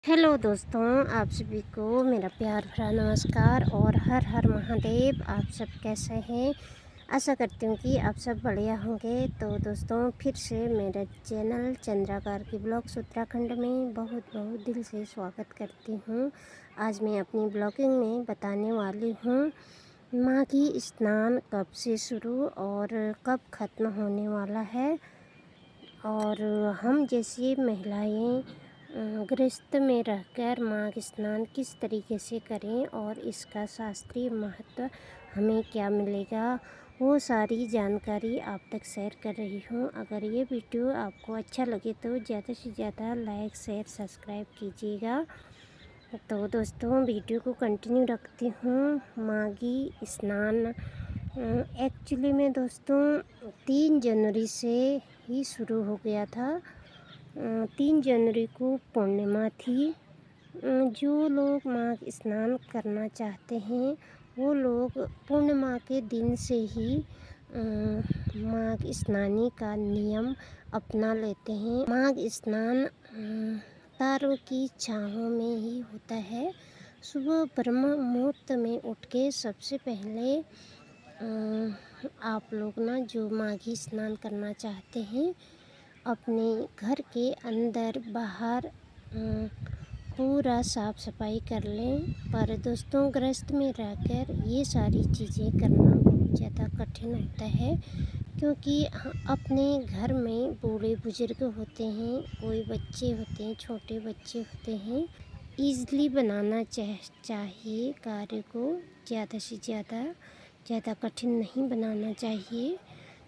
Hello दोस्तों, आप सभी को मेरा प्यार भरा नमस्कार और हर हर महादेव। आप सब कैसे हैं? आशा करती हूँ कि आप सब बढ़िया होंगे। तो दोस्तों, फिर से मेरे चैनल चंद्राकार की ब्लॉग्स उत्तराखंड में बहुत बहुत दिल से स्वागत करती हूँ। आज मैं अपनी ब्लॉगिंग में बताने वाली हूँ माघी स्नान कब से शुरू और कब ख़त्म होने वाला है, और हम जैसी महिलाएं गृहस्थ में रहकर माघ स्नान किस तरीके से करें और इसका शास्त्रीय महत्व हमें क्या मिलेगा, वो सारी जानकारी आप तक शेयर कर रही हूँ। अगर ये वीडियो आपको अच्छा लगे तो ज़्यादा से ज़्यादा लाइक शेयर सब्सक्राइब कीजिएगा। तो दोस्तों, वीडियो को कंटिन्यू रखती हूँ। माघी स्नान एक्चुअली में दोस्तों 3 जनवरी से ही शुरू हो गया था। 3 जनवरी को पूर्णिमा थी। जो लोग माघ स्नान करना चाहते हैं वो लोग पूर्णिमा के दिन से ही माघ स्नानी का नियम अपना लेते हैं। माघ स्नान तारों की छाहों में ही होता है। सुबह ब्रह्म मुहूर्त में उठ के सबसे पहले आप लोग ना जो माघी स्नान करना चाहते हैं अपने घर के अंदर बाहर पूरा साफ़ सफाई कर लें। पर दोस्तों, गृहस्थ में रहकर ये सारी चीज़ें करना बहुत ज़्यादा कठिन होता है, क्योंकि अपने घर में बूढ़े बुजुर्ग होते हैं, कोई बच्चे होते हैं, छोटे बच्चे होते हैं। ईज़िली बनाना चाहिए कार्य को, ज़्यादा से ज़्यादा कठिन नहीं बनाना चाहिए।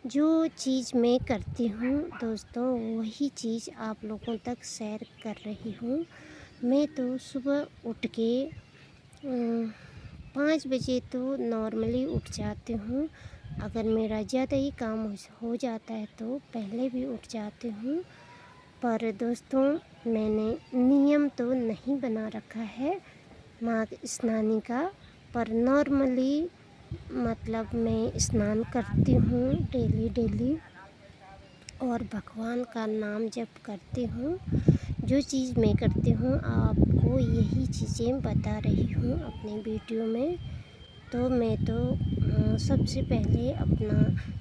जो चीज़ मैं करती हूँ दोस्तों, वही चीज़ आप लोगों तक शेयर कर रही हूँ। मैं तो सुबह उठ के 5 बजे तो नॉर्मली उठ जाती हूँ। अगर मेरा ज़्यादा ही काम हो जाता है तो पहले भी उठ जाती हूँ। पर दोस्तों, मैंने नियम तो नहीं बना रखा है माघ स्नानी का, पर नॉर्मली मतलब मैं स्नान करती हूँ डेली और भगवान का नाम जप करती हूँ। जो चीज़ मैं करती हूँ आपको यही चीज़ें बता रही हूँ अपने वीडियो में। तो मैं तो सबसे पहले अपना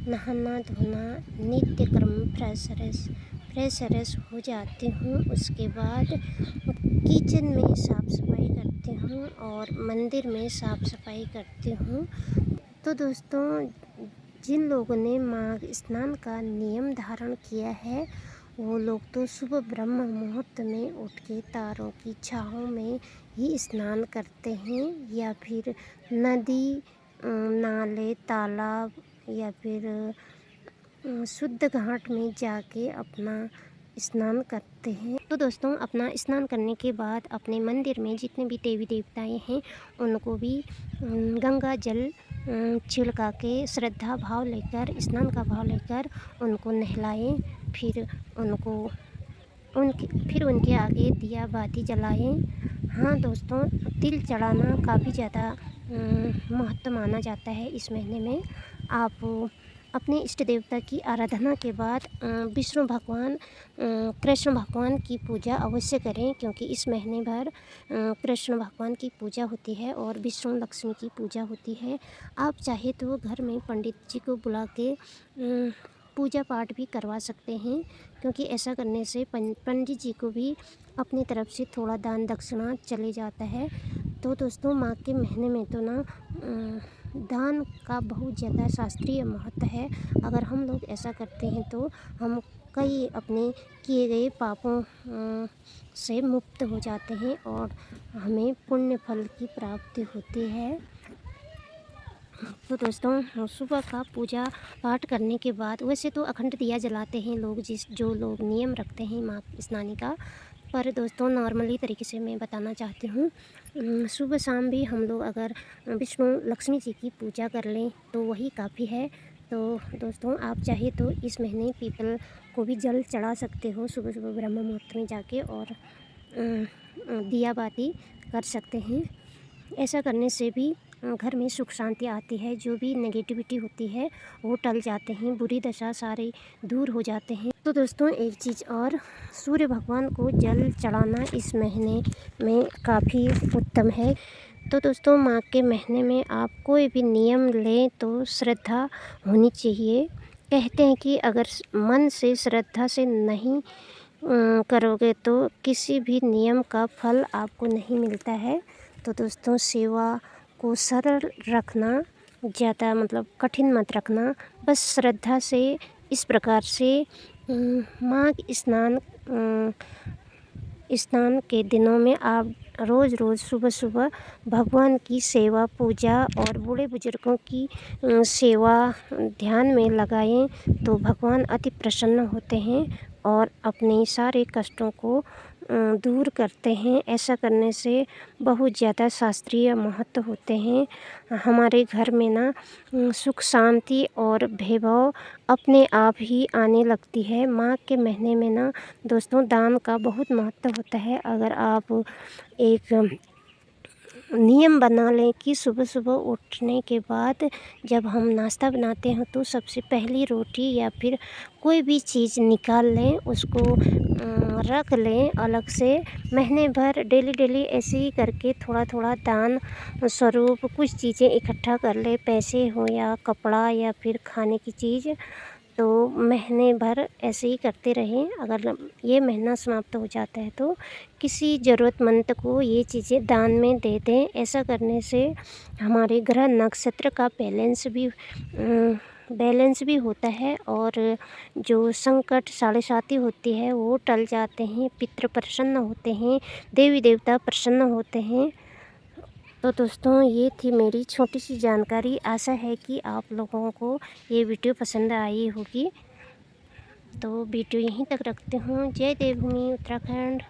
नहाना धोना नित्य क्रम फ्रेश हो जाती हूँ। उसके बाद किचन में साफ़ सफाई करती हूँ और मंदिर में साफ़ सफाई करती हूँ। तो दोस्तों, जिन लोगों ने माघ स्नान का नियम धारण किया है वो लोग तो सुबह ब्रह्म मुहूर्त में उठ के तारों की छाहों में ही स्नान करते हैं, या फिर नदी, नाले, तालाब या फिर शुद्ध घाट में जाके अपना स्नान करते हैं। तो दोस्तों, अपना स्नान करने के बाद अपने मंदिर में जितने भी देवी देवताएं हैं उनको भी गंगा जल छिड़का के श्रद्धा भाव लेकर, स्नान का भाव लेकर उनको नहलाएं। फिर उनके आगे दिया बाती जलाएं। हाँ दोस्तों, तिल चढ़ाना काफ़ी ज़्यादा महत्व माना जाता है इस महीने में। आप अपने इष्ट देवता की आराधना के बाद विष्णु भगवान, कृष्ण भगवान की पूजा अवश्य करें, क्योंकि इस महीने भर कृष्ण भगवान की पूजा होती है और विष्णु लक्ष्मी की पूजा होती है। आप चाहे तो घर में पंडित जी को बुला के पूजा पाठ भी करवा सकते हैं, क्योंकि ऐसा करने से पंडित जी को भी अपनी तरफ से थोड़ा दान दक्षिणा चले जाता है। तो दोस्तों, माघ के महीने में तो ना दान का बहुत ज़्यादा शास्त्रीय महत्व है। अगर हम लोग ऐसा करते हैं तो हम कई अपने किए गए पापों से मुक्त हो जाते हैं और हमें पुण्य फल की प्राप्ति होती है। तो दोस्तों, सुबह का पूजा पाठ करने के बाद वैसे तो अखंड दिया जलाते हैं लोग, जो लोग नियम रखते हैं माघ स्नानी का। पर दोस्तों, नॉर्मली तरीके से मैं बताना चाहती हूँ। सुबह शाम भी हम लोग अगर विष्णु लक्ष्मी जी की पूजा कर लें तो वही काफ़ी है। तो दोस्तों, आप चाहे तो इस महीने पीपल को भी जल चढ़ा सकते हो सुबह सुबह ब्रह्म मुहूर्त में जाके, और दिया बाती कर सकते हैं। ऐसा करने से भी घर में सुख शांति आती है, जो भी नेगेटिविटी होती है वो टल जाते हैं, बुरी दशा सारे दूर हो जाते हैं। तो दोस्तों एक चीज़ और, सूर्य भगवान को जल चढ़ाना इस महीने में काफ़ी उत्तम है। तो दोस्तों माघ के महीने में आप कोई भी नियम लें तो श्रद्धा होनी चाहिए। कहते हैं कि अगर मन से श्रद्धा से नहीं करोगे तो किसी भी नियम का फल आपको नहीं मिलता है। तो दोस्तों सेवा को सरल रखना, ज़्यादा मतलब कठिन मत रखना, बस श्रद्धा से इस प्रकार से माघ स्नान के दिनों में आप रोज़ रोज़ सुबह सुबह भगवान की सेवा पूजा और बूढ़े बुजुर्गों की सेवा ध्यान में लगाएं तो भगवान अति प्रसन्न होते हैं और अपने सारे कष्टों को दूर करते हैं। ऐसा करने से बहुत ज़्यादा शास्त्रीय महत्व होते हैं। हमारे घर में ना सुख शांति और वैभव अपने आप ही आने लगती है। माघ के महीने में ना दोस्तों दान का बहुत महत्व होता है। अगर आप एक नियम बना लें कि सुबह सुबह उठने के बाद जब हम नाश्ता बनाते हैं तो सबसे पहली रोटी या फिर कोई भी चीज़ निकाल लें, उसको रख लें अलग से। महीने भर डेली ऐसे ही करके थोड़ा थोड़ा दान स्वरूप कुछ चीज़ें इकट्ठा कर लें, पैसे हो या कपड़ा या फिर खाने की चीज़। तो महीने भर ऐसे ही करते रहें। अगर ये महीना समाप्त हो जाता है तो किसी ज़रूरतमंद को ये चीज़ें दान में दे दें। ऐसा करने से हमारे ग्रह नक्षत्र का बैलेंस भी होता है और जो संकट साढ़े साती होती है वो टल जाते हैं, पितृ प्रसन्न होते हैं, देवी देवता प्रसन्न होते हैं। तो दोस्तों ये थी मेरी छोटी सी जानकारी। आशा है कि आप लोगों को ये वीडियो पसंद आई होगी। तो वीडियो यहीं तक रखते हूँ। जय देवभूमि उत्तराखंड।